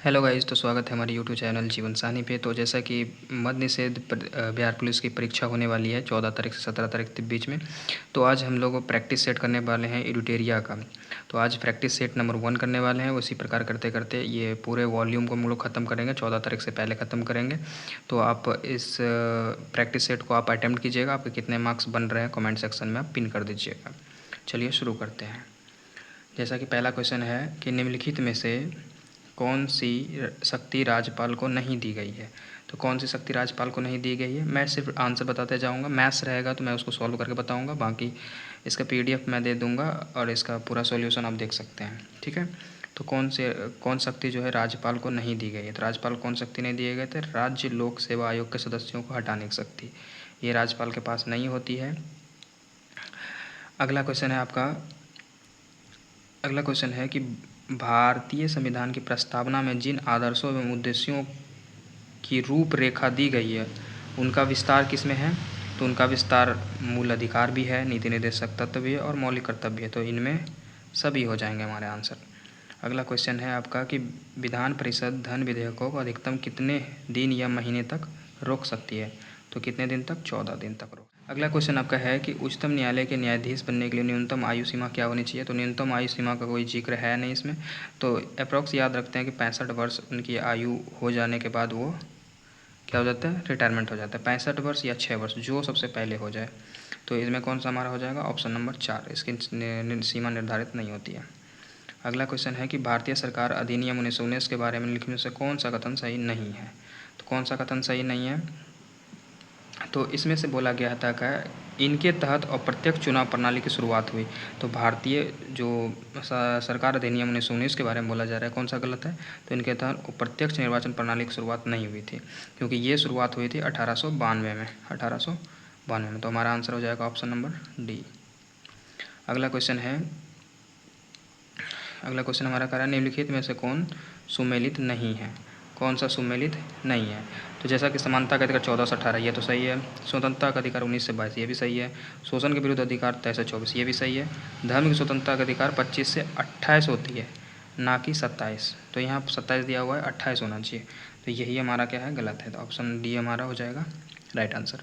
Hello guys, तो स्वागत है हमारे यूट्यूब चैनल जीवन साहनी पे। तो जैसा कि मद्य निषेध बिहार पुलिस की परीक्षा होने वाली है 14 तारीख से 17 तारीख के बीच में। तो आज हम लोग प्रैक्टिस सेट करने वाले हैं एडिटोरिया का। तो आज प्रैक्टिस सेट नंबर 1 करने वाले हैं। उसी प्रकार करते करते ये पूरे वॉल्यूम को हम लोग ख़त्म करेंगे, 14 तारीख से पहले ख़त्म करेंगे। तो आप इस प्रैक्टिस सेट को आप अटैम्प्ट कीजिएगा। आपके कितने मार्क्स बन रहे हैं कॉमेंट सेक्शन में आप पिन कर दीजिएगा। चलिए शुरू करते हैं। जैसा कि पहला क्वेश्चन है कि निम्नलिखित में से कौन सी शक्ति राज्यपाल को नहीं दी गई है। तो कौन सी शक्ति राज्यपाल को नहीं दी गई है, मैं सिर्फ आंसर बताते जाऊंगा। मैथ्स रहेगा तो मैं उसको सॉल्व करके बताऊंगा, बाकी इसका पीडीएफ मैं दे दूंगा और इसका पूरा सॉल्यूशन आप देख सकते हैं। ठीक है, तो कौन शक्ति जो है राज्यपाल को नहीं दी गई है। तो राज्यपाल कौन शक्ति नहीं दिए गए थे, राज्य लोक सेवा आयोग के सदस्यों को हटाने की शक्ति, ये राज्यपाल के पास नहीं होती है। अगला क्वेश्चन है कि भारतीय संविधान की प्रस्तावना में जिन आदर्शों एवं उद्देश्यों की रूपरेखा दी गई है उनका विस्तार किसमें है। तो उनका विस्तार मूल अधिकार भी है, नीति निर्देशक तत्व भी है और मौलिक कर्तव्य है। तो इनमें सभी हो जाएंगे हमारे आंसर। अगला क्वेश्चन है आपका कि विधान परिषद धन विधेयकों को अधिकतम कितने दिन या महीने तक रोक सकती है। तो कितने दिन तक, 14 दिन तक रोक। अगला क्वेश्चन आपका है कि उच्चतम न्यायालय के न्यायाधीश बनने के लिए न्यूनतम आयु सीमा क्या होनी चाहिए। तो न्यूनतम आयु सीमा का कोई जिक्र है नहीं इसमें। तो अप्रॉक्स याद रखते हैं कि 65 वर्ष उनकी आयु हो जाने के बाद वो क्या हो जाता है, रिटायरमेंट हो जाता है। 65 वर्ष या 6 वर्ष, जो सबसे पहले हो जाए। तो इसमें कौन सा हमारा हो जाएगा, ऑप्शन नंबर 4। इसकी सीमा निर्धारित नहीं होती है। अगला क्वेश्चन है कि भारतीय सरकार अधिनियम 1919 के बारे में लिखने में से कौन सा कथन सही नहीं है। तो कौन सा कथन सही नहीं है, तो इसमें से बोला गया था कि इनके तहत अप्रत्यक्ष चुनाव प्रणाली की शुरुआत हुई। तो भारतीय जो सरकार अधिनियम 1919 के बारे में बोला जा रहा है, कौन सा गलत है। तो इनके तहत अप्रत्यक्ष निर्वाचन प्रणाली की शुरुआत नहीं हुई थी, क्योंकि ये शुरुआत हुई थी 1892 में। 1892 में। तो हमारा आंसर हो जाएगा ऑप्शन नंबर डी। अगला क्वेश्चन हमारा कह रहा है निम्नलिखित में से कौन सुमेलित नहीं है। कौन सा सुमेलित नहीं है। तो जैसा कि समानता का अधिकार 14 से 18, ये तो सही है। स्वतंत्रता का अधिकार 19 से 22, ये भी सही है। शोषण के विरुद्ध अधिकार 23 से 24, ये भी सही है। धर्म की स्वतंत्रता का अधिकार 25 से 28 होती है, ना कि 27। तो यहाँ 27 दिया हुआ है, 28 होना चाहिए। तो यही हमारा क्या है, गलत है। तो ऑप्शन डी हमारा हो जाएगा राइट आंसर।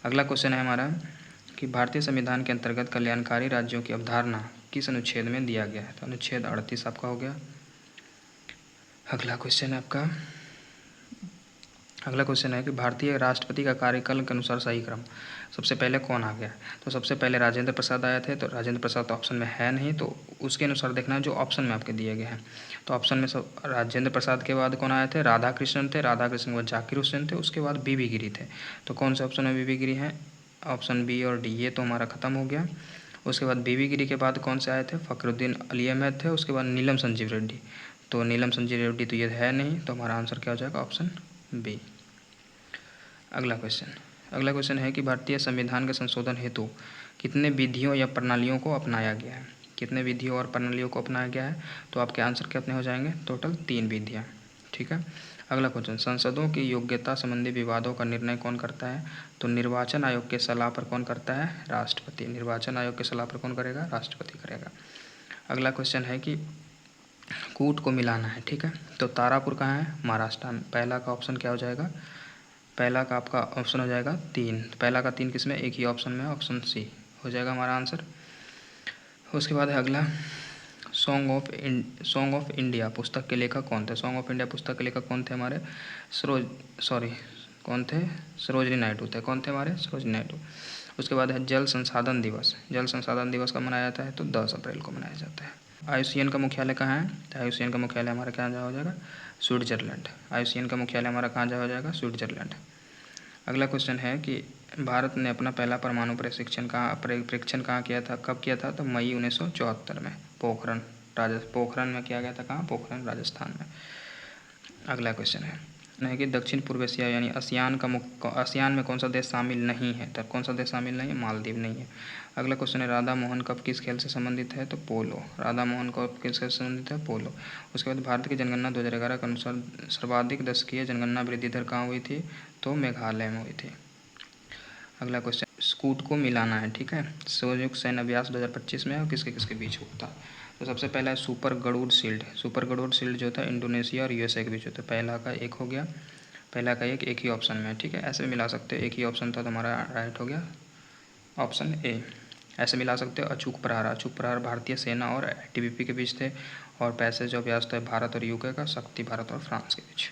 अगला क्वेश्चन है हमारा कि भारतीय संविधान के अंतर्गत कल्याणकारी राज्यों की अवधारणा किस अनुच्छेद में दिया गया है। तो अनुच्छेद 38 आपका हो गया। अगला क्वेश्चन है कि भारतीय राष्ट्रपति का कार्यकाल के अनुसार सही क्रम सबसे पहले कौन आ गया। तो सबसे पहले राजेंद्र प्रसाद आए थे। तो राजेंद्र प्रसाद तो ऑप्शन में है नहीं, तो उसके अनुसार देखना है जो ऑप्शन में आपके दिए गए हैं। तो ऑप्शन में सब राजेंद्र प्रसाद के बाद कौन आए थे, राधा कृष्णन थे। राधा कृष्णन के बाद जाकिर हुसैन थे। उसके बाद बीबी गिरी थे। तो कौन से ऑप्शन में बीबी गिरी हैं, ऑप्शन बी और डी, ये तो हमारा ख़त्म हो गया। उसके बाद बीबी गिरी के बाद कौन से आए थे, फ़खरुद्दीन अली अहमद थे। उसके बाद नीलम संजीव रेड्डी। तो नीलम संजीव रेड्डी तो ये है नहीं, तो हमारा आंसर क्या हो जाएगा, ऑप्शन बी। अगला क्वेश्चन है कि भारतीय संविधान के संशोधन हेतु कितने विधियों या प्रणालियों को अपनाया गया है। कितने विधियों और प्रणालियों को अपनाया गया है। तो आपके आंसर कितने हो जाएंगे, टोटल 3 विधियाँ। ठीक है। अगला क्वेश्चन, संसदों की योग्यता संबंधी विवादों का निर्णय कौन करता है। तो निर्वाचन आयोग के सलाह पर कौन करता है, राष्ट्रपति। निर्वाचन आयोग के सलाह पर कौन करेगा, राष्ट्रपति करेगा। अगला क्वेश्चन है कि कूट को मिलाना है। ठीक है, तो तारापुर कहाँ है, महाराष्ट्र में। पहला का ऑप्शन क्या हो जाएगा, पहला का आपका ऑप्शन हो जाएगा 3। पहला का 3 किस में, एक ही ऑप्शन में, ऑप्शन सी हो जाएगा हमारा आंसर। उसके बाद है अगला, सॉन्ग ऑफ इंडिया पुस्तक के लेखक कौन थे। सॉन्ग ऑफ इंडिया पुस्तक के लेखक कौन थे हमारे, सरोजिनी नायडू थे। कौन थे हमारे, सरोजिनी नायडू। उसके बाद है जल संसाधन दिवस। जल संसाधन दिवस कब मनाया जाता है, तो 10 अप्रैल को मनाया जाता है। आईयूसीएन का मुख्यालय कहाँ है, तो आईयूसीएन का मुख्यालय हमारा कहाँ हो जाएगा, स्विट्जरलैंड। आईयूसीएन का मुख्यालय हमारा कहाँ हो जाएगा, स्विट्जरलैंड। अगला क्वेश्चन है कि भारत ने अपना पहला परमाणु परीक्षण कहाँ किया था, कब किया था। तो मई 1974 में पोखरण में किया गया था। कहाँ, पोखरण राजस्थान में। अगला क्वेश्चन है कि दक्षिण पूर्व एशिया यानी आसियान में कौन सा देश शामिल नहीं है। तब कौन सा देश शामिल नहीं है, मालदीव नहीं है। अगला क्वेश्चन है राधा मोहन कप किस खेल से संबंधित है, तो पोलो। राधा मोहन कप किस खेल से संबंधित है, पोलो। उसके बाद भारत की जनगणना 2011 के अनुसार सर्वाधिक दशकीय जनगणना वृद्धि दर कहाँ हुई थी, तो मेघालय में हुई थी। अगला क्वेश्चन, स्कूट को मिलाना है। ठीक है, संयुक्त सैन्य अभ्यास 2025 में और किसके किसके बीच हुआ था। तो सबसे पहला है super Garuda shield. Super Garuda shield जो था इंडोनेशिया और यूएसए के बीच होता है। पहला का एक हो गया, पहला का एक ही ऑप्शन में, ठीक है, ऐसे मिला सकते हो। एक ही ऑप्शन था तो हमारा राइट हो गया ऑप्शन ए। ऐसे मिला सकते हो। अचूक प्रहार। अचूक प्रहार भारतीय सेना और टीबीपी के बीच थे, और पैसेज ऑफ यास है भारत और यूके का, शक्ति भारत और फ्रांस के बीच।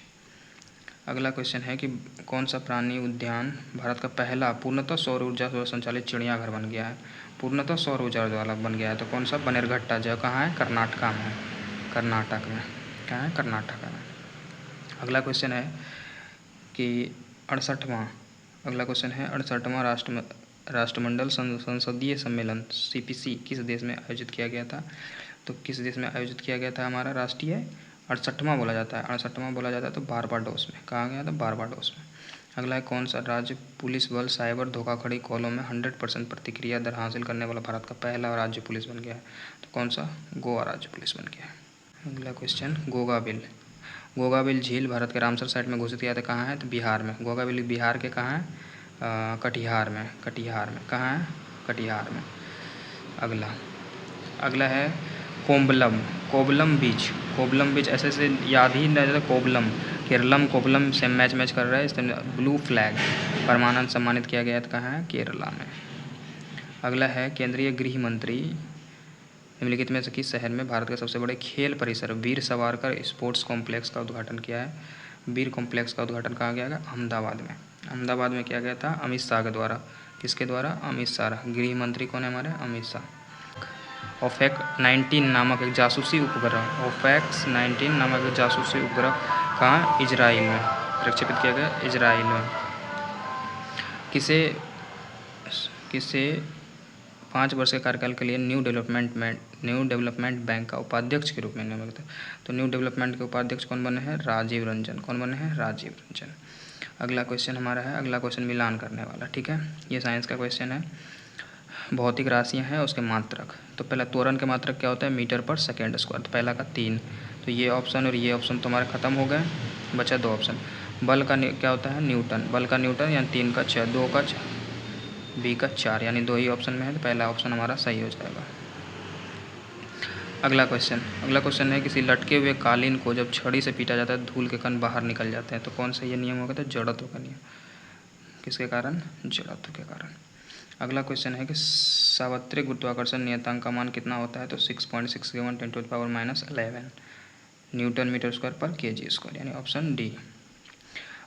अगला क्वेश्चन है कि कौन सा प्राणी उद्यान भारत का पहला पूर्णतः सौर ऊर्जा से संचालित चिड़ियाघर बन गया है? पूर्णतः सौर ऊर्जा वाला बन गया है तो कौन सा? बनेरघट्टा, जो कहाँ है? कर्नाटक में है। कर्नाटक में, कहाँ है? कर्नाटक में। अगला क्वेश्चन है कि 68वां, अगला क्वेश्चन है 68वां राष्ट्रमंडल संसदीय सम्मेलन सीपीसी किस देश में आयोजित किया गया था? तो किस देश में आयोजित किया गया था? हमारा राष्ट्रीय 68वां बोला जाता है, 68वां बोला जाता है तो बारबाडोस में। कहाँ गया था? बारबाडोस में। अगला है कौन सा राज्य पुलिस बल साइबर धोखाधड़ी कॉलों में 100% प्रतिक्रिया दर हासिल करने वाला भारत का पहला राज्य पुलिस बन गया है? तो कौन सा? गोवा राज्य पुलिस बन गया है। अगला क्वेश्चन, गोगाबिल। गोगाबिल झील भारत के रामसर साइट में घोषित किया था, कहाँ है? तो बिहार में। गोगाबिल बिहार के कहाँ है? कटिहार में। कटिहार में, कहाँ है? कटिहार में। अगला है कोम्बलम। कोबलम बीच। कोबलम बीच ऐसे से याद ही नहीं रहता। कोबलम, केरलम कोबलम से मैच कर रहा है। इसमें ब्लू फ्लैग परमानंद सम्मानित किया गया था, कहाँ है? केरला में। अगला है केंद्रीय गृह मंत्री निम्नलिखित में से किस शहर में भारत के सबसे बड़े खेल परिसर वीर सावरकर स्पोर्ट्स कॉम्प्लेक्स का उद्घाटन किया है? वीर कॉम्प्लेक्स का उद्घाटन कहाँ किया गया? अहमदाबाद में। अहमदाबाद में किया गया था अमित शाह के द्वारा। किसके द्वारा? अमित शाह। गृह मंत्री कौन है हमारे? अमित शाह। ओफेक 19 नामक एक जासूसी उपग्रह, ओफेक्स 19 नामक एक जासूसी उपग्रह कहाँ? इजराइल में प्रक्षेपित किया गया, इजराइल में। किसे 5 वर्ष के कार्यकाल के लिए न्यू डेवलपमेंट बैंक का उपाध्यक्ष के रूप में नियमित है? तो न्यू डेवलपमेंट के उपाध्यक्ष कौन बने हैं? राजीव रंजन। कौन बने हैं? राजीव रंजन। अगला क्वेश्चन हमारा है, अगला क्वेश्चन मिलान करने वाला, ठीक है, ये साइंस का क्वेश्चन है। भौतिक राशियाँ हैं उसके मात्रक। तो पहला त्वरण के मात्रक क्या होता है? मीटर पर सेकेंड स्क्वायर। तो पहला का 3। तो ये ऑप्शन और ये ऑप्शन तो हमारे ख़त्म हो गए, बचा 2 ऑप्शन। बल का क्या होता है? न्यूटन। बल का न्यूटन यानी 3 का 6, 2 का 6, बी का 4, यानी 2 ही ऑप्शन में है, तो पहला ऑप्शन हमारा सही हो जाएगा। अगला क्वेश्चन है किसी लटके हुए कालीन को जब छड़ी से पीटा जाता है धूल के कण बाहर निकल जाते हैं, तो कौन सा ये नियम होगा? तो जड़त्व का नियम। किसके कारण? जड़त्व के कारण। अगला क्वेश्चन है कि सार्वत्रिक गुरुत्वाकर्षण नियतांक का मान कितना होता है? तो 6.671 × 10⁻11 न्यूटन मीटर स्क्वायर पर केजी स्क्वायर, यानी ऑप्शन डी।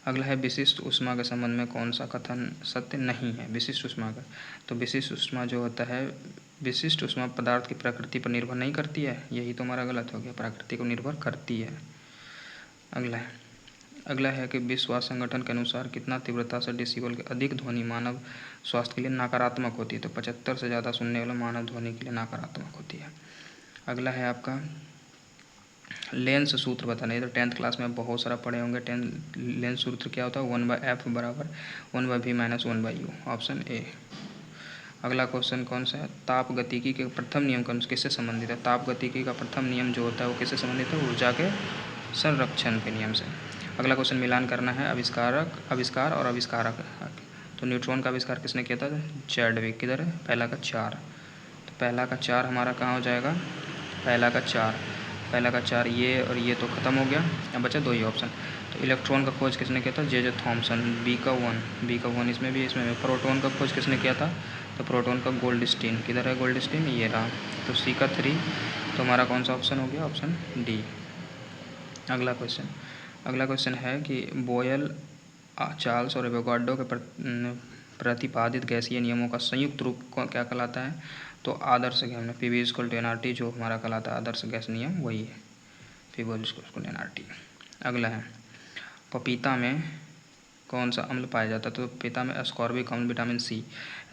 अगला है विशिष्ट ऊष्मा के संबंध में कौन सा कथन सत्य नहीं है? विशिष्ट ऊष्मा का, तो विशिष्ट ऊष्मा जो होता है, विशिष्ट ऊष्मा पदार्थ की प्रकृति पर निर्भर नहीं करती है, यही तो हमारा गलत हो गया, प्रकृति को निर्भर करती है। अगला है कि विश्व स्वास्थ्य संगठन के अनुसार कितना तीव्रता से डेसिबल के अधिक ध्वनि मानव स्वास्थ्य के लिए नकारात्मक होती है? तो 75 से ज़्यादा सुनने वाला मानव ध्वनि के लिए नकारात्मक होती है। अगला है आपका लेंस सूत्र बताना। ये तो 10th क्लास में बहुत सारा पढ़े होंगे। लेंस सूत्र क्या होता है? 1/f बराबर 1/v minus 1/u, option A. अगला क्वेश्चन कौन सा है? ताप गतिकी के प्रथम नियम किससे संबंधित है? ताप गतिकी का प्रथम नियम जो होता है वो किससे संबंधित है? ऊर्जा के संरक्षण के नियम से। अगला क्वेश्चन मिलान करना है आविष्कार और आविष्कारक। तो न्यूट्रॉन का आविष्कार किसने किया था? चैडविक। किधर है? पहला का 4। तो पहला का 4 हमारा कहाँ हो जाएगा? पहला का 4 ये और ये तो ख़त्म हो गया, अब बचा 2 ही ऑप्शन। तो इलेक्ट्रॉन का खोज किसने किया था? J Thomson. बी का 1 इसमें भी, इसमें भी। प्रोटॉन का खोज किसने किया था? तो प्रोटॉन का गोल्डस्टीन। किधर है गोल्डस्टीन? ये रहा। तो सी का 3, तो हमारा कौन सा ऑप्शन हो गया? Option D. अगला क्वेश्चन है कि बोयल, चार्ल्स और एवोगाड्रो के प्रतिपादित गैसीय नियमों का संयुक्त रूप क्या कहलाता है? तो आदर्श गैस, P=NRT जो हमारा कहलाता है आदर्श गैस नियम, वही है P=NRT। अगला है पपीता में कौन सा अम्ल पाया जाता है? तो पपीता में एस्कॉर्बिक अम्ल, विटामिन सी,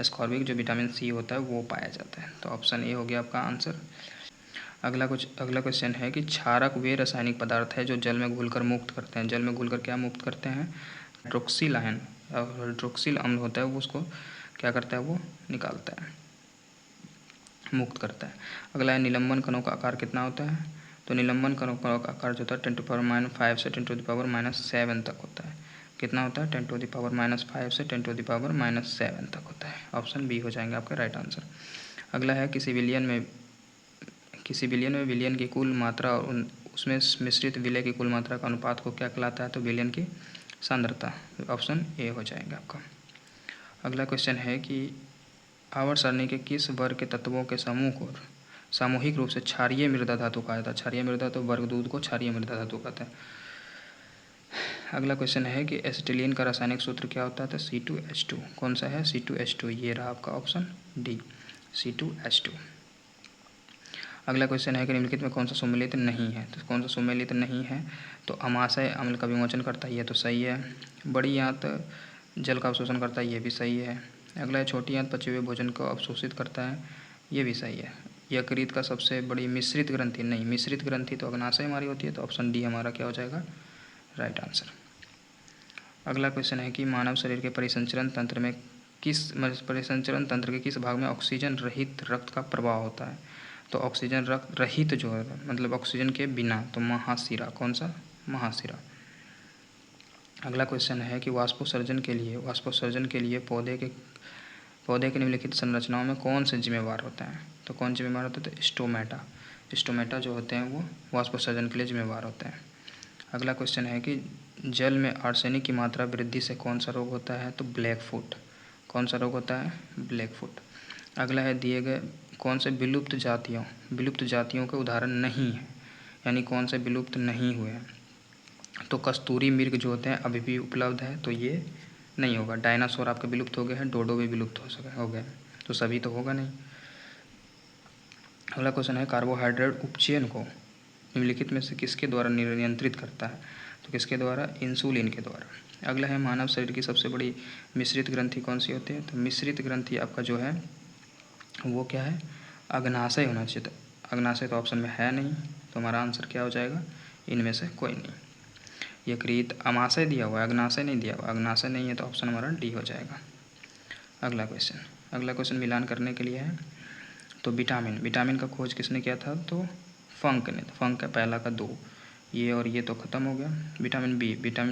एस्कॉर्बिक जो विटामिन सी होता है वो पाया जाता है, तो ऑप्शन ए हो गया आपका आंसर। अगला क्वेश्चन है कि क्षारक वे रासायनिक पदार्थ है जो जल में घुलकर मुक्त करते हैं। जल में घुलकर क्या मुक्त करते हैं? हाइड्रोक्सिल आयन, हाइड्रोक्सिल अम्ल होता है वो उसको क्या करता है? वो निकालता है, मुक्त करता है। अगला है निलंबन कणों का आकार कितना होता है? तो निलंबन कणों का आकार जो होता है 10⁻5 से 10⁻7 तक होता है। कितना होता है? 10⁻5 से 10⁻7 तक होता है, ऑप्शन बी हो जाएंगे आपका राइट आंसर। अगला है कि किसी विलयन में विलयन की कुल मात्रा और उसमें मिश्रित विलय की कुल मात्रा का अनुपात को क्या कहलाता है? तो विलयन की सांद्रता। ऑप्शन ए हो जाएगा आपका। अगला क्वेश्चन है कि आवर्त सारणी के किस वर्ग के तत्वों के समूह को सामूहिक रूप से क्षारीय मृदा धातु कहा जाता है? क्षारीय मृदा तो वर्ग दूध को क्षारीय मृदा धातु कहते हैं। अगला क्वेश्चन है कि एसिटिलीन का रासायनिक सूत्र क्या होता है? तो C2H2। कौन सा है? C2H2। ये रहा आपका ऑप्शन डी, C2H2। अगला क्वेश्चन है कि निम्नलिखित में कौन सा सुमेलित नहीं है? तो कौन सा सुमेलित नहीं है? तो अमाशय अम्ल का विमोचन करता है, ये तो सही है। बड़ी आंत जल का अवशोषण करता है, ये भी सही है। अगला है छोटी आंत पचे हुए भोजन को अवशोषित करता है, ये भी सही है। यकृत का सबसे बड़ी मिश्रित ग्रंथि नहीं, मिश्रित ग्रंथि तो अग्नाशय हमारी होती है, तो ऑप्शन डी हमारा क्या हो जाएगा? Right answer. अगला क्वेश्चन है कि मानव शरीर के परिसंचरण तंत्र में परिसंचरण तंत्र के किस भाग में ऑक्सीजन रहित रक्त का प्रवाह होता है? तो ऑक्सीजन रक्त रहित जो है मतलब ऑक्सीजन के बिना, तो महाशिरा। कौन सा? महाशिरा। अगला क्वेश्चन है कि वाष्पोत्सर्जन के लिए पौधे के निम्नलिखित संरचनाओं में कौन से जिम्मेवार होते हैं? तो कौन जिम्मेवार होते हैं? तो स्टोमेटा जो होते हैं वो वाष्पोत्सर्जन के लिए जिम्मेवार होते हैं। अगला क्वेश्चन है कि जल में आर्सेनिक की मात्रा वृद्धि से कौन सा रोग होता है? तो ब्लैक फुट। कौन सा रोग होता है? Black foot. अगला है दिए गए कौन से विलुप्त जातियों के उदाहरण नहीं है, यानी कौन से विलुप्त नहीं हुए हैं? तो कस्तूरी मृग जो होते हैं अभी भी उपलब्ध है, तो ये नहीं होगा। डायनासोर आपके विलुप्त हो गए हैं, डोडो भी विलुप्त हो गए, तो सभी तो होगा नहीं। अगला क्वेश्चन है कार्बोहाइड्रेट उपचयन को निम्नलिखित में से किसके द्वारा नियंत्रित करता है? तो किसके द्वारा? इंसुलिन के द्वारा। अगला है मानव शरीर की सबसे बड़ी मिश्रित ग्रंथि कौन सी होती है? तो मिश्रित ग्रंथि आपका जो है वो क्या है? अग्नाशय होना चाहिए। तो अग्नाशय तो ऑप्शन में है नहीं, तो हमारा आंसर क्या हो जाएगा? इनमें से कोई नहीं। यकृत अमाशय दिया हुआ है, अग्नाशय नहीं दिया हुआ। अग्नाशय नहीं है तो ऑप्शन हमारा डी हो जाएगा। अगला क्वेश्चन मिलान करने के लिए है। तो विटामिन का खोज किसने किया था? तो फंक ने। फंक का पहला का 2, ये और ये तो ख़त्म हो गया। विटामिन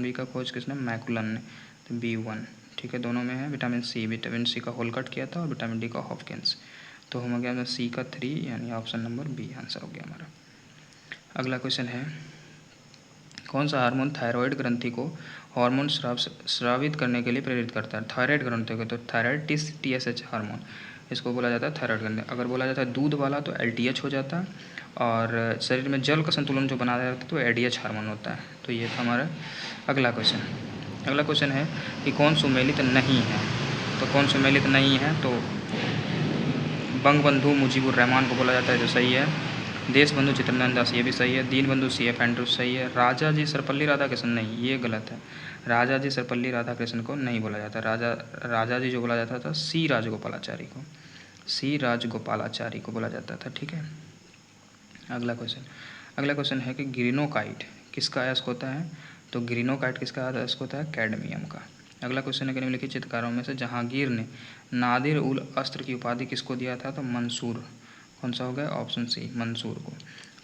बी का खोज किसने? मैकुलन ने, तो B1। ठीक है, दोनों में है। विटामिन सी का होलकट किया था और विटामिन डी का हॉपकिंस। तो हम गया सी का 3, यानी ऑप्शन नंबर बी आंसर हो गया हमारा। अगला क्वेश्चन है कौन सा हार्मोन थायराइड ग्रंथि को हार्मोन स्रावित करने के लिए प्रेरित करता है? थायराइड ग्रंथि को तो थायराइड TSH हार्मोन, इसको बोला जाता है थायराइड ग्रंथि। अगर बोला जाता है दूध वाला तो LTH हो जाता है, और शरीर में जल का संतुलन जो बनाया जाता है तो ADH हार्मोन होता है। तो ये था हमारा अगला क्वेश्चन है कि कौन सुमेलित नहीं है? तो कौन सुमेलित नहीं है? तो बंगबंधु मुजीबुर रहमान को बोला जाता है, जो सही है। देशबंधु चित्तरंजन दास, ये भी सही है। दीनबंधु CF एंड्रूज, सही है। राजा जी सर्वपल्ली राधाकृष्णन, नहीं, ये गलत है। राजा जी सर्वपल्ली राधाकृष्णन को नहीं बोला जाता। राजा जी जो बोला जाता था C राजगोपालाचारी को बोला जाता था। ठीक है। अगला क्वेश्चन है कि ग्रीनोकाइट किसका अयस्क होता है? तो ग्रीनोकाइट किसका अयस्क होता है? कैडमियम का। अगला क्वेश्चन है कि निम्नलिखित चित्रकारों में से जहांगीर ने नादिर उल अस्त्र की उपाधि किसको दिया था? तो मंसूर। कौन सा हो गया? ऑप्शन सी, मंसूर को।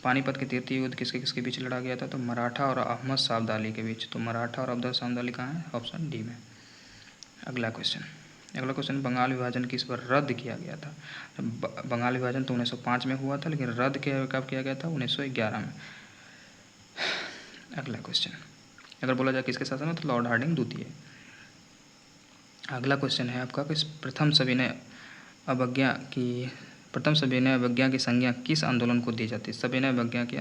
पानीपत के तृतीय युद्ध किसके बीच लड़ा गया था? तो मराठा और अहमद साबदाली के बीच। तो मराठा और अहमद साबदाली कहाँ है? ऑप्शन डी में। अगला क्वेश्चन बंगाल विभाजन किस पर रद्द किया गया था? बंगाल विभाजन तो 1905 में हुआ था, लेकिन रद्द कब किया गया था? 1911 में। अगला क्वेश्चन अगर बोला जाए किसके शासन में, तो लॉर्ड हार्डिंग द्वितीय। अगला क्वेश्चन है आपका कि प्रथम सविनय अवज्ञा की संज्ञा किस आंदोलन को दी जाती है? सविनय अवज्ञा की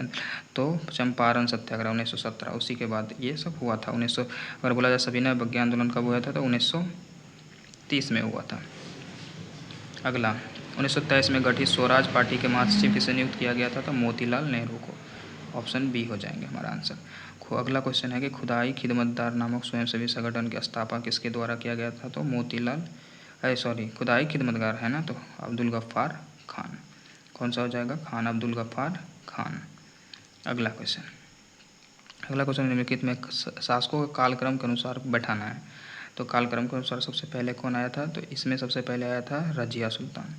तो चंपारण सत्याग्रह 1917, उसी के बाद ये सब हुआ था। अगर बोला जाए सविनय अवज्ञा आंदोलन कब हुआ था? तो 1930 में हुआ था। अगला 1923 में गठित स्वराज पार्टी के महासचिव किसे नियुक्त किया गया था? तो मोतीलाल नेहरू को। ऑप्शन बी हो जाएंगे हमारा आंसर। अगला क्वेश्चन है कि खुदाई खिदमतगार नामक स्वयंसेवी संगठन की स्थापना किसके द्वारा किया गया था? तो खुदाई खिदमतगार है ना, तो अब्दुल गफ्फार खान। कौन सा हो जाएगा? खान, अब्दुल गफ्फार खान। अगला क्वेश्चन निम्नलिखित में शासकों का कालक्रम के अनुसार बैठाना है। तो कालक्रम के अनुसार सबसे पहले कौन आया था? तो इसमें सबसे पहले आया था रजिया सुल्तान,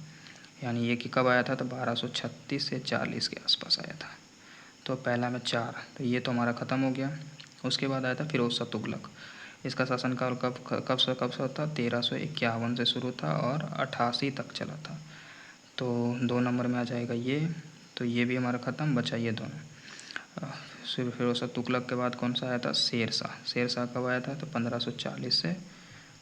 यानी ये कि कब आया था? तो 1236 से 40 के आसपास आया था। तो पहला में 4, तो ये तो हमारा ख़त्म हो गया। उसके बाद आया था फिरोज शाह तुगलक। इसका शासनकाल कब से होता? 1351 से शुरू था और 88 तक चला था। तो 2 नंबर में आ जाएगा ये तो ये भी हमारा ख़त्म, बचा ये दोनों। फिर फिरोज शाह तुगलक के बाद कौन सा आया था? शेरशाह। शेरशाह कब आया था? तो 1540 से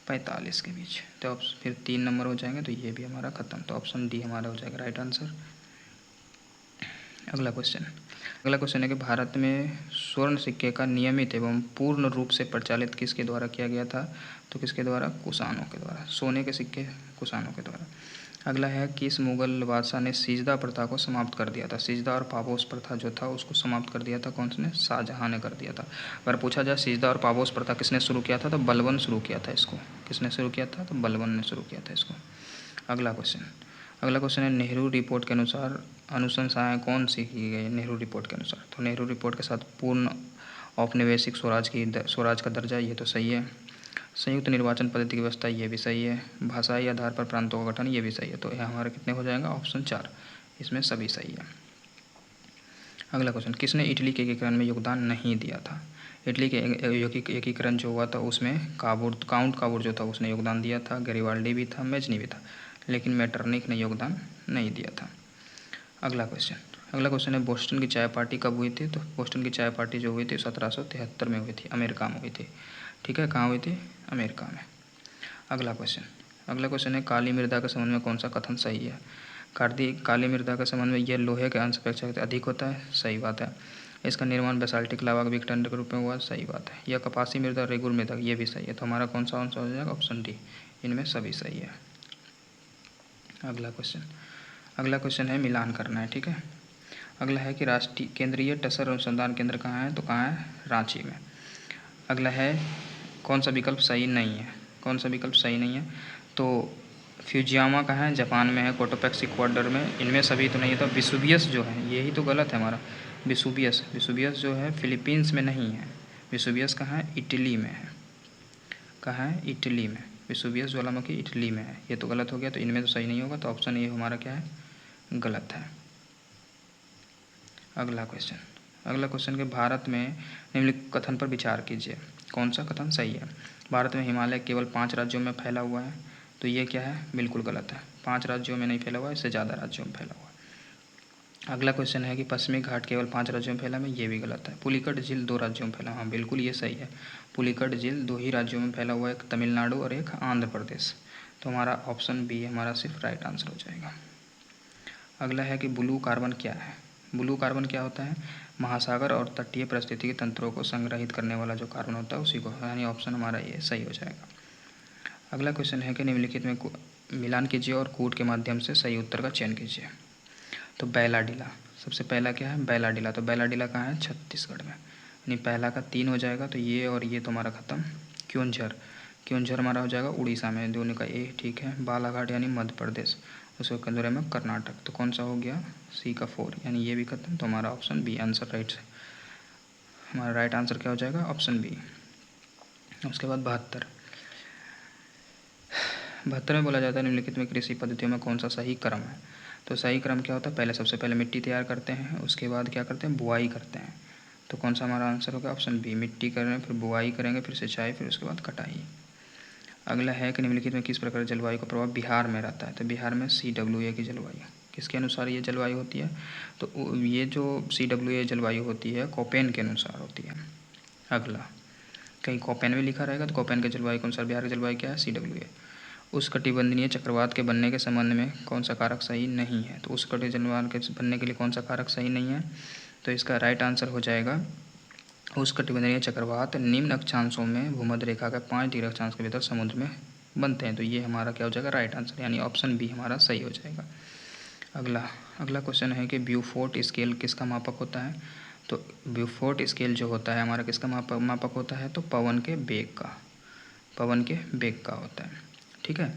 45 के बीच। तो अब फिर 3 नंबर हो जाएंगे, तो ये भी हमारा ख़त्म। तो ऑप्शन डी हमारा हो जाएगा राइट आंसर। अगला क्वेश्चन है कि भारत में स्वर्ण सिक्के का नियमित एवं पूर्ण रूप से प्रचलित किसके द्वारा किया गया था? तो किसके द्वारा? कुषाणों के द्वारा। सोने के सिक्के कुषाणों के द्वारा। अगला है, किस मुगल बादशाह ने सिजदा प्रथा को समाप्त कर दिया था? सिजदा और पापोस प्रथा जो था उसको समाप्त कर दिया था कौन से ने? शाहजहाँ ने कर दिया था। अगर पूछा जाए सिजदा और पापोस प्रथा किसने शुरू किया था, तो बलबन शुरू किया था इसको। किसने शुरू किया था? तो बलबन ने शुरू किया था इसको। अगला क्वेश्चन है, नेहरू रिपोर्ट के अनुसार अनुशंसाएँ कौन सी की गई? नेहरू रिपोर्ट के अनुसार, तो नेहरू रिपोर्ट के साथ पूर्ण औपनिवेशिक स्वराज का दर्जा, ये तो सही है। संयुक्त निर्वाचन पद्धति की व्यवस्था, ये भी सही है। भाषाई आधार पर प्रांतों का गठन, ये भी सही है। तो यह हमारे कितने हो जाएगा? ऑप्शन 4, इसमें सभी सही है। अगला क्वेश्चन, किसने इटली के एकीकरण में योगदान नहीं दिया था? इटली के एकीकरण जो हुआ था उसमें काउंट काबूर जो था उसने योगदान दिया था, गैरिबाल्डी भी था, मेजनी भी था, लेकिन मेटरनिख ने योगदान नहीं दिया था। अगला क्वेश्चन है, बोस्टन की चाय पार्टी कब हुई थी? तो बोस्टन की चाय पार्टी जो हुई थी 1773 में हुई थी, अमेरिका में हुई थी। ठीक है, कहाँ हुई थी? अमेरिका में। अगला क्वेश्चन है, काली मृदा के संबंध में कौन सा कथन सही है? काली मृदा के संबंध में यह लोहे के अंश अपेक्षा अधिक होता है, सही बात है। इसका निर्माण बेसाल्टिक लावा विघटन के रूप में हुआ, सही बात है। यह कपासी मृदा, रेगुर मृदा, ये भी सही है। तो हमारा कौन सा आंसर हो जाएगा? ऑप्शन डी, इनमें सभी सही है। अगला क्वेश्चन है, मिलान करना है, ठीक है। अगला है कि राष्ट्रीय केंद्रीय टसर अनुसंधान केंद्र कहाँ है? तो कहाँ है? रांची में। अगला है, कौन सा विकल्प सही नहीं है? कौन सा विकल्प सही नहीं है? तो फ्यूजियामा कहाँ है? जापान में है। कोटोपेक्स इक्वाडोर में, इनमें सभी तो नहीं है। तो विसुवियस जो है, यही तो गलत है हमारा। विसुवियस जो है फिलीपींस में नहीं है। विसुवियस कहाँ है? इटली में है। कहाँ है? इटली में। विसुवियस ज्वालामुखी इटली में है, ये तो गलत हो गया। तो इनमें तो सही नहीं होगा, तो ऑप्शन ए हमारा क्या है? गलत है। अगला क्वेश्चन के भारत में निम्नलिखित कथन पर विचार कीजिए, कौन सा कथन सही है? भारत में हिमालय केवल 5 राज्यों में फैला हुआ है, तो ये क्या है? बिल्कुल गलत है। 5 राज्यों में नहीं फैला हुआ है, इससे ज़्यादा राज्यों में फैला हुआ है। अगला क्वेश्चन है कि पश्चिमी घाट केवल 5 राज्यों में फैला है, ये भी गलत है। पुलिकट झील 2 राज्यों में फैला, हाँ बिल्कुल ये सही है। पुलिकट झील 2 ही राज्यों में फैला हुआ है, एक तमिलनाडु और एक आंध्र प्रदेश। तो हमारा ऑप्शन बी हमारा सिर्फ राइट आंसर हो जाएगा। अगला है कि ब्लू कार्बन क्या है? ब्लू कार्बन क्या होता है? महासागर और तटीय पारिस्थितिकी तंत्रों को संग्रहित करने वाला जो कार्बन होता है उसी को, यानी ऑप्शन हमारा ये सही हो जाएगा। अगला क्वेश्चन है कि निम्नलिखित में मिलान कीजिए और कूट के माध्यम से सही उत्तर का चयन कीजिए। तो बैलाडीला, सबसे पहला क्या है? बैलाडीला। तो बैलाडीला कहाँ है? छत्तीसगढ़ में। यानी पहला का 3 हो जाएगा, तो ये और ये तो हमारा खत्म। क्योंझर हमारा हो जाएगा उड़ीसा में, दोनों का ए ठीक है। बालाघाट यानी मध्य प्रदेश, उसके कंदूरे में कर्नाटक। तो कौन सा हो गया? सी का 4, यानी ये भी खत्म। तो हमारा ऑप्शन बी आंसर राइट है। हमारा राइट आंसर क्या हो जाएगा? Option B. उसके बाद 72 में बोला जाता है निम्नलिखित में कृषि पद्धतियों में कौन सा सही क्रम है? तो सही क्रम क्या होता है? पहले सबसे पहले मिट्टी तैयार करते हैं, उसके बाद क्या करते हैं? बुआई करते हैं। तो कौन सा हमारा आंसर होगा? ऑप्शन बी, मिट्टी करें, फिर बुआई करेंगे, फिर सिंचाई, फिर उसके बाद कटाई। अगला है कि निम्नलिखित में किस प्रकार जलवायु का प्रभाव बिहार में रहता है? तो बिहार में CWA की जलवायु, किसके अनुसार ये जलवायु होती है? तो ये जो CWA जलवायु होती है कोपेन के अनुसार होती है। अगला, कहीं कोपेन में लिखा रहेगा, तो कोपेन के जलवायु के अनुसार बिहार की जलवायु क्या है? CWA। उष्णकटिबंधीय चक्रवात के बनने के संबंध में कौन सा कारक सही नहीं है? तो उष्णकटिबंधीय जलवायु के बनने के लिए कौन सा कारक सही नहीं है? तो इसका राइट आंसर हो जाएगा उष्णकटिबंधीय चक्रवात निम्न अक्षांशों में भूमध्य रेखा के 5 डिग्री अक्षांश के भीतर समुद्र में बनते हैं। तो ये हमारा क्या हो जाएगा? राइट आंसर, यानी ऑप्शन बी हमारा सही हो जाएगा। अगला क्वेश्चन है कि ब्यूफोर्ट स्केल किसका मापक होता है? तो ब्यूफोर्ट स्केल जो होता है हमारा किसका मापक होता है? तो पवन के बेग का होता है, ठीक है।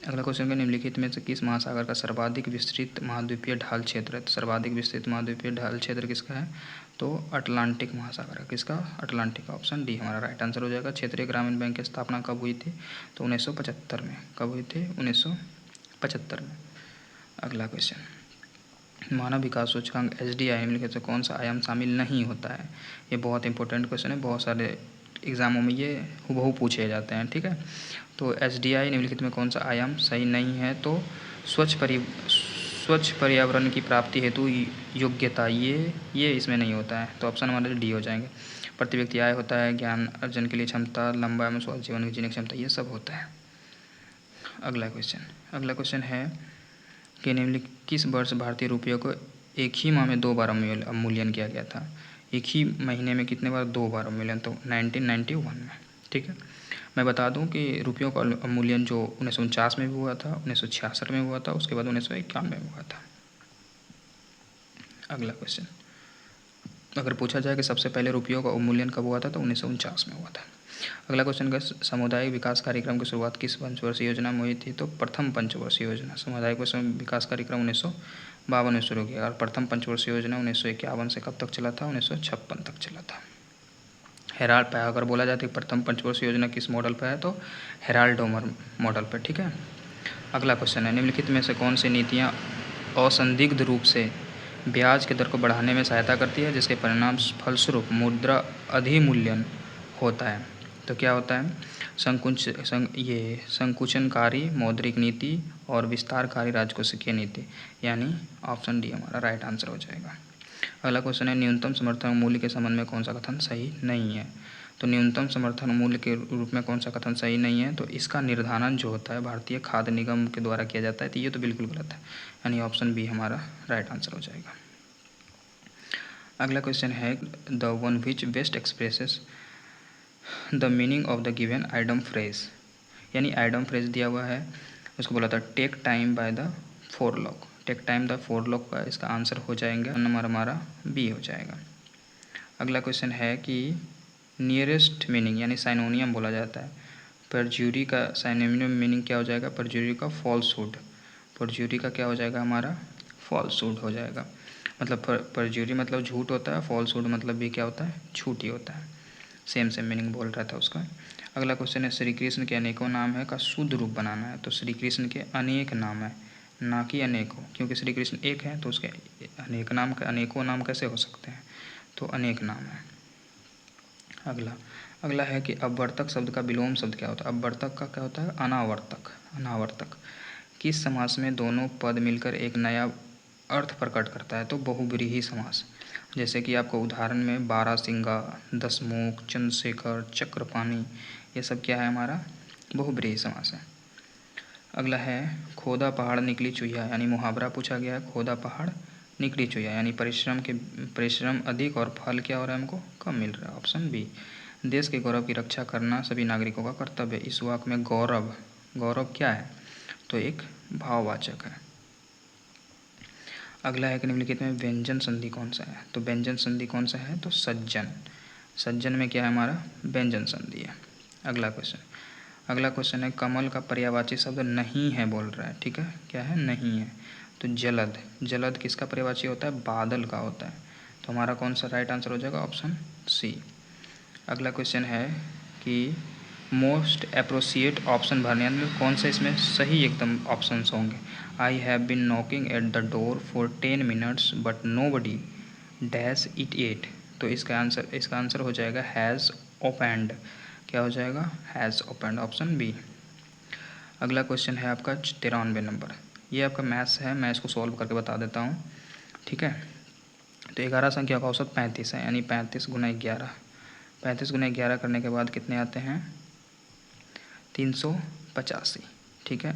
अगला क्वेश्चन है निम्नलिखित में से किस महासागर का सर्वाधिक विस्तृत महाद्वीपीय ढाल क्षेत्र है? तो सर्वाधिक विस्तृत महाद्वीपीय ढाल क्षेत्र किसका है? तो अटलांटिक महासागर है। किसका? अटलांटिक। ऑप्शन डी हमारा राइट आंसर हो जाएगा। क्षेत्रीय ग्रामीण बैंक की स्थापना कब हुई थी? तो 1975 में। कब हुई थी? 1975 में। अगला क्वेश्चन, मानव विकास सूचकांक SDI निम्नलिखित से कौन सा आयाम शामिल नहीं होता है? ये बहुत इंपॉर्टेंट क्वेश्चन है, बहुत सारे एग्ज़ामों में ये हूबहू पूछे जाते हैं, ठीक है। तो SDI निम्नलिखित में कौन सा आयाम सही नहीं है? तो स्वच्छ पर्यावरण की प्राप्ति हेतु योग्यता, ये इसमें नहीं होता है, तो ऑप्शन हमारे डी हो जाएंगे। प्रति व्यक्ति आय होता है, ज्ञान अर्जन के लिए क्षमता, लंबा एवं स्वस्थ जीवन जीने की क्षमता, ये सब होता है। अगला क्वेश्चन है कि निम्नलिखित किस वर्ष भारतीय रुपये को एक ही माह में 2 बार अवमूल्यन किया गया था? एक ही महीने में कितने बार? 2 बार अवमूल्यन, तो 1991 में। ठीक है, मैं बता दूं कि रुपयों का अवमूल्यन जो 1949 में भी हुआ था, 1966 में हुआ था, उसके बाद 1991 में हुआ था। अगला क्वेश्चन, अगर पूछा जाए कि सबसे पहले रुपयों का अवमूल्यन कब हुआ था, तो 1949 में हुआ था। अगला क्वेश्चन का, सामुदायिक विकास कार्यक्रम की शुरुआत किस पंचवर्षीय योजना में हुई थी? तो प्रथम पंचवर्षीय योजना। सामुदायिक विकास कार्यक्रम 1952 में शुरू किया, और प्रथम पंचवर्षीय योजना 1951 से कब तक चला था? 1956 तक चला था। हेराल्ड पे, अगर बोला जाए तो प्रथम पंचवर्षीय योजना किस मॉडल पर है, तो हेराल्ड डोमर मॉडल पर। ठीक है, अगला क्वेश्चन है, निम्नलिखित में से कौन सी नीतियाँ असंदिग्ध रूप से ब्याज के दर को बढ़ाने में सहायता करती है, जिसके परिणाम फलस्वरूप मुद्रा अधिमूल्यन होता है? तो क्या होता है? संकुचनकारी मौद्रिक नीति और विस्तारकारी राजकोषीय नीति, यानी ऑप्शन डी हमारा राइट आंसर हो जाएगा। अगला क्वेश्चन है, न्यूनतम समर्थन मूल्य के संबंध में कौन सा कथन सही नहीं है? तो न्यूनतम समर्थन मूल्य के रूप में कौन सा कथन सही नहीं है? तो इसका निर्धारण जो होता है भारतीय खाद्य निगम के द्वारा किया जाता है, तो ये तो बिल्कुल गलत है, यानी ऑप्शन बी हमारा राइट आंसर हो जाएगा। अगला क्वेश्चन है, the one which best expresses the meaning of the given item phrase, यानी आइटम फ्रेज दिया हुआ है, उसको बोला था take time by the forelock. Take time the forelock का इसका आंसर हो जाएगा नंबर हमारा बी हो जाएगा। अगला क्वेश्चन है कि नियरेस्ट मीनिंग, यानी साइनोनियम बोला जाता है, परज्यूरी का साइनोनियम मीनिंग क्या हो जाएगा? परज्यूरी का फॉल्सहुड। परज्यूरी का क्या हो जाएगा हमारा? फॉल्सहुड हो जाएगा। मतलब परज्यूरी मतलब झूठ होता है, फॉल्सहुड मतलब भी क्या होता है? झूठ ही होता है। सेम मीनिंग बोल रहा था उसका। अगला क्वेश्चन है, श्री कृष्ण के अनेकों नाम है का शुद्ध रूप बनाना है। तो श्री कृष्ण के अनेक नाम है, ना कि अनेकों, क्योंकि श्री कृष्ण एक है तो उसके अनेक नाम का अनेकों नाम कैसे हो सकते हैं? तो अनेक नाम है। अगला है कि अपवर्तक शब्द का विलोम शब्द क्या होता है? अपवर्तक का क्या होता है? अनावर्तक। अनावर्तक किस समास में दोनों पद मिलकर एक नया अर्थ प्रकट करता है? तो बहुब्रीहि समास। जैसे कि आपको उदाहरण में बारहसिंगा, दशमुख, चंद्रशेखर, चक्रपाणी, ये सब क्या है हमारा? बहुब्रीहि समास है। अगला है, खोदा पहाड़ निकली चुहिया, यानी मुहावरा पूछा गया है, खोदा पहाड़ निकली चुहिया, यानी परिश्रम अधिक और फल क्या हो रहा है हमको? कम मिल रहा है, ऑप्शन बी। देश के गौरव की रक्षा करना सभी नागरिकों का कर्तव्य है। इस वाक्य में गौरव क्या है? तो एक भाववाचक है। अगला है कि निम्नलिखित में व्यंजन संधि कौन सा है? तो व्यंजन संधि कौन सा है? तो सज्जन में क्या है हमारा? व्यंजन संधि है। अगला क्वेश्चन है, कमल का पर्यायवाची शब्द नहीं है बोल रहा है। ठीक है, क्या है? नहीं है। तो जलद किसका पर्यायवाची होता है? बादल का होता है। तो हमारा कौन सा राइट आंसर हो जाएगा? Option C. अगला क्वेश्चन है कि मोस्ट अप्रोप्रिएट ऑप्शन भरने में कौन सा इसमें सही एकदम ऑप्शंस होंगे? I have been knocking at the door for 10 minutes but nobody dash it at. तो इसका आंसर हो जाएगा हैज़ ओपनड। क्या हो जाएगा? Has opened, option B. अगला क्वेश्चन है आपका 93 नंबर। ये आपका मैथ्स है, मैं इसको सॉल्व करके बता देता हूँ। ठीक है, तो 11 संख्या का औसत 35 है, यानी 35 गुना 11। 35 गुना 11 करने के बाद कितने आते हैं? 385। ठीक है,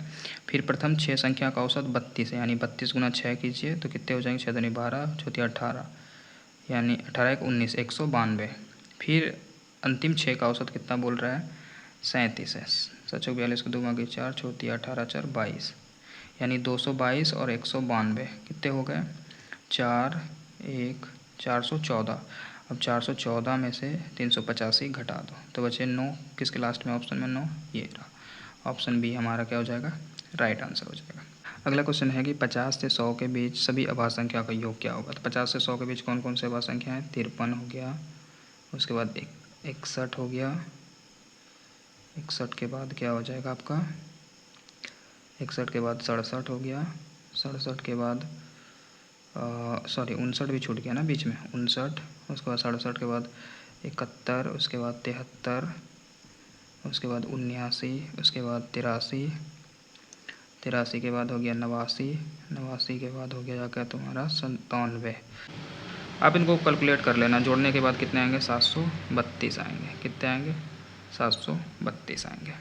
फिर प्रथम 6 संख्या का औसत 32 है, यानी 32 गुना 6 कीजिए तो कितने हो जाएंगे? 6 दूनी 12, चौथी 18, यानी 18 एक 19, 192। फिर अंतिम 6 का औसत कितना बोल रहा है? 37 है। 7 42 को 2 आगे 4, चौथी 18 4 22, यानी 222 और 192 कितने हो गए? 414। अब 414 में से 385 घटा दो तो बचे 9। किसके लास्ट में? ऑप्शन में 9, ये रहा। ऑप्शन बी हमारा क्या हो जाएगा? राइट आंसर हो जाएगा। अगला क्वेश्चन है कि 50 से 100 के बीच सभी अभाज्य संख्या का योग क्या होगा? तो 50 से 100 के बीच कौन कौन से अभाज्य संख्या हैं? 53 हो गया, उसके बाद 61 हो गया, 61 के बाद क्या हो जाएगा आपका? 61 के बाद 67 हो गया, 67 के बाद 59 भी छूट गया ना बीच में, 59, उसके बाद 67 के बाद 71, उसके बाद 73, उसके बाद 79, उसके बाद 83, 83 के बाद हो गया 89, 89 के बाद हो गया क्या तुम्हारा 97। आप इनको कैलकुलेट कर लेना, जोड़ने के बाद कितने आएंगे 732 आएंगे। कितने आएंगे 732 आएंगे।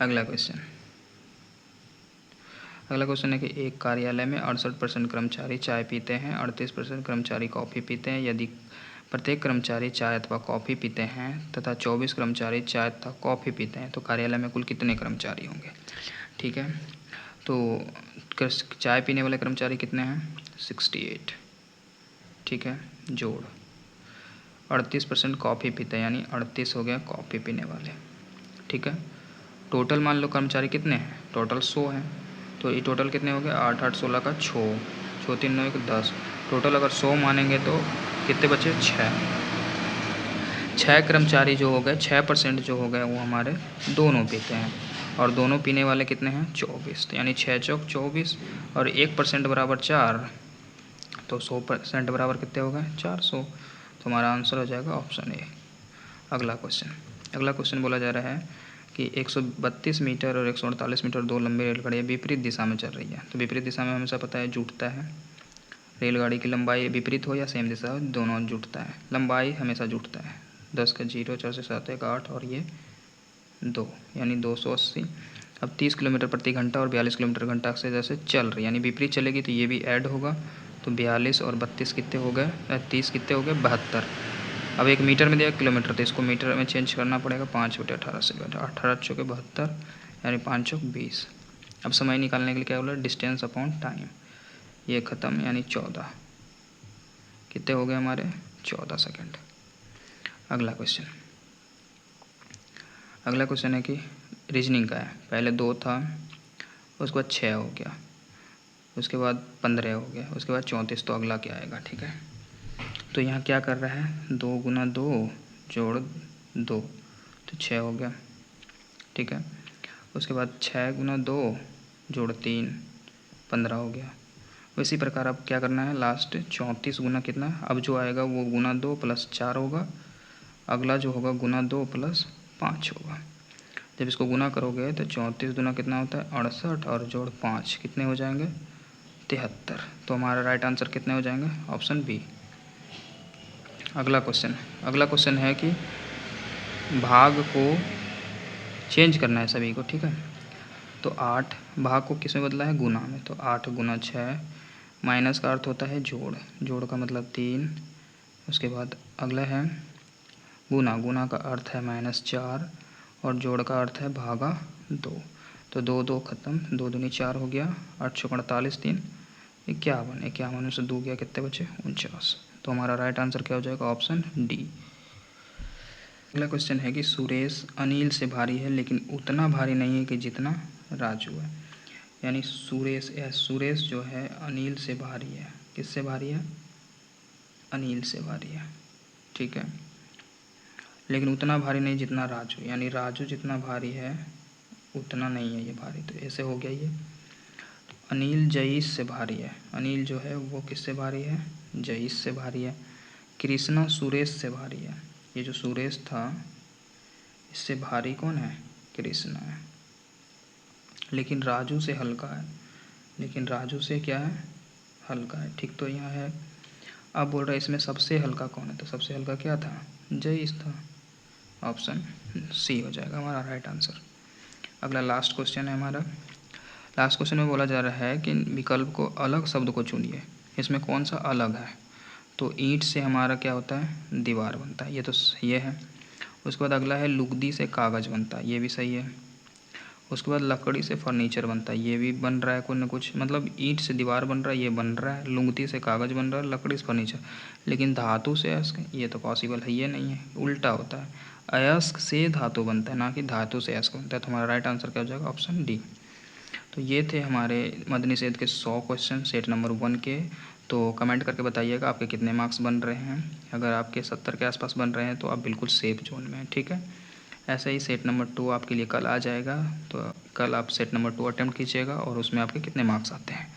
अगला क्वेश्चन है कि एक कार्यालय में 68% कर्मचारी चाय पीते हैं, 38% कर्मचारी कॉफ़ी पीते हैं। यदि प्रत्येक कर्मचारी चाय अथवा कॉफ़ी पीते हैं तथा 24 कर्मचारी चाय तथा कॉफ़ी पीते हैं तो कार्यालय में कुल कितने कर्मचारी होंगे। ठीक है, तो चाय पीने वाले कर्मचारी कितने हैं 68। ठीक है, जोड़ 38% कॉफ़ी पीते हैं, यानी 38 हो गया कॉफ़ी पीने वाले। ठीक है, टोटल मान लो कर्मचारी कितने हैं, टोटल 100 हैं, तो ये टोटल कितने हो गए 8 8 16 का 6, 6 3 9 1 10। टोटल अगर 100 मानेंगे तो कितने बचे 6 कर्मचारी जो हो गए, 6% जो हो गए वो हमारे दोनों पीते हैं, और दोनों पीने वाले कितने हैं 24, तो यानी 6 चौक 24 और 1% बराबर 4, तो 100% बराबर कितने हो गए 400। तो हमारा आंसर हो जाएगा ऑप्शन ए। अगला क्वेश्चन बोला जा रहा है कि 132 मीटर और 148 मीटर दो लंबी रेलगाड़ियाँ विपरीत दिशा में चल रही है। तो विपरीत दिशा में हमेशा पता है जुटता है, रेलगाड़ी की लंबाई विपरीत हो या सेम दिशा हो दोनों जुटता है, लंबाई हमेशा जुटता है। 10 का 0, 4 से 7 1 8 और ये 2, यानी 280। अब 30 किलोमीटर प्रति घंटा और 42 किलोमीटर घंटा से जैसे चल रही, यानी विपरीत चलेगी तो ये भी ऐड होगा, तो 42 और 32 कितने हो गए 30 कितने हो गए 72। अब एक मीटर में दिया किलोमीटर, तो इसको मीटर में चेंज करना पड़ेगा, 5/18 से 18 चौके 72, यानी 5 चौक 20। अब समय निकालने के लिए क्या बोला डिस्टेंस अपॉन टाइम, ये ख़त्म, यानी 14 कितने हो गए हमारे 14 सेकेंड। अगला क्वेश्चन है कि रीजनिंग का है। पहले 2 था, उसके बाद 6 हो गया, उसके बाद 15 हो गया, उसके बाद 34, तो अगला क्या आएगा। ठीक है, तो यहाँ क्या कर रहा है 2 गुना 2 जोड़ 2, तो 6 हो गया। ठीक है, उसके बाद 6 गुना 2 जोड़ 3 15 हो गया। इसी प्रकार अब क्या करना है लास्ट 34 गुना कितना, अब जो आएगा वो गुना 2 प्लस 4 होगा, अगला जो होगा गुना 2 प्लस 5 होगा। जब इसको गुना करोगे तो 34 गुना कितना होता है 68 और जोड़ 5 कितने हो जाएंगे 73। तो हमारा राइट आंसर कितने हो जाएंगे ऑप्शन बी। अगला क्वेश्चन है कि भाग को चेंज करना है सभी को। ठीक है, तो 8 भाग को किस में बदला है गुना में, तो 8 गुना 6, माइनस का अर्थ होता है जोड़, जोड़ का मतलब 3, उसके बाद अगला है गुना का अर्थ है -4 और जोड़ का अर्थ है भागा 2, तो 2 2 ख़त्म, 2 दूनी 4 हो गया, 8 छः 48 3 51, 51 में से 2 गया कितने बचे 49। तो हमारा राइट आंसर क्या हो जाएगा ऑप्शन डी। अगला क्वेश्चन है कि सुरेश अनिल से भारी है लेकिन उतना भारी नहीं है कि जितना राजू है, यानी सुरेश जो है अनिल से भारी है, किससे भारी है अनिल से भारी है। ठीक है, लेकिन उतना भारी नहीं जितना राजू, यानी राजू जितना भारी है उतना नहीं है ये भारी, तो ऐसे हो गया ये। अनिल जयीश से भारी है, अनिल जो है वो किससे भारी है जयीश से भारी है। कृष्णा सुरेश से भारी है, ये जो सुरेश था इससे भारी कौन है कृष्णा है, लेकिन राजू से हल्का है, लेकिन राजू से क्या है हल्का है। ठीक, तो यहाँ है अब बोल रहा है इसमें सबसे हल्का कौन है, तो सबसे हल्का क्या था जयेश था, ऑप्शन सी हो जाएगा हमारा राइट आंसर। अगला लास्ट क्वेश्चन है हमारा। लास्ट क्वेश्चन में बोला जा रहा है कि विकल्प को अलग शब्द को चुनिए, इसमें कौन सा अलग है, तो ईंट से हमारा क्या होता है दीवार बनता है, ये तो ये है। उसके बाद अगला है लुगदी से कागज़ बनता है, ये भी सही है। उसके बाद लकड़ी से फर्नीचर बनता है, ये भी बन रहा है कुछ न कुछ, मतलब ईंट से दीवार बन रहा है ये बन रहा है, लुगदी से कागज़ बन रहा है, लकड़ी से फर्नीचर, लेकिन धातु से अयस्क ये तो पॉसिबल है ये नहीं है, उल्टा होता है, अयस्क से धातु बनता है ना कि धातु से अयस्क बनता है। तो हमारा राइट आंसर क्या हो जाएगा ऑप्शन डी। तो ये थे हमारे मद्य निषेध के 100 क्वेश्चन सेट नंबर 1 के। तो कमेंट करके बताइएगा आपके कितने मार्क्स बन रहे हैं, अगर आपके 70 के आसपास बन रहे हैं तो आप बिल्कुल सेफ जोन में हैं। ठीक है, ऐसे ही सेट नंबर 2 आपके लिए कल आ जाएगा, तो कल आप सेट नंबर 2 अटेम्प्ट कीजिएगा और उसमें आपके कितने मार्क्स आते हैं।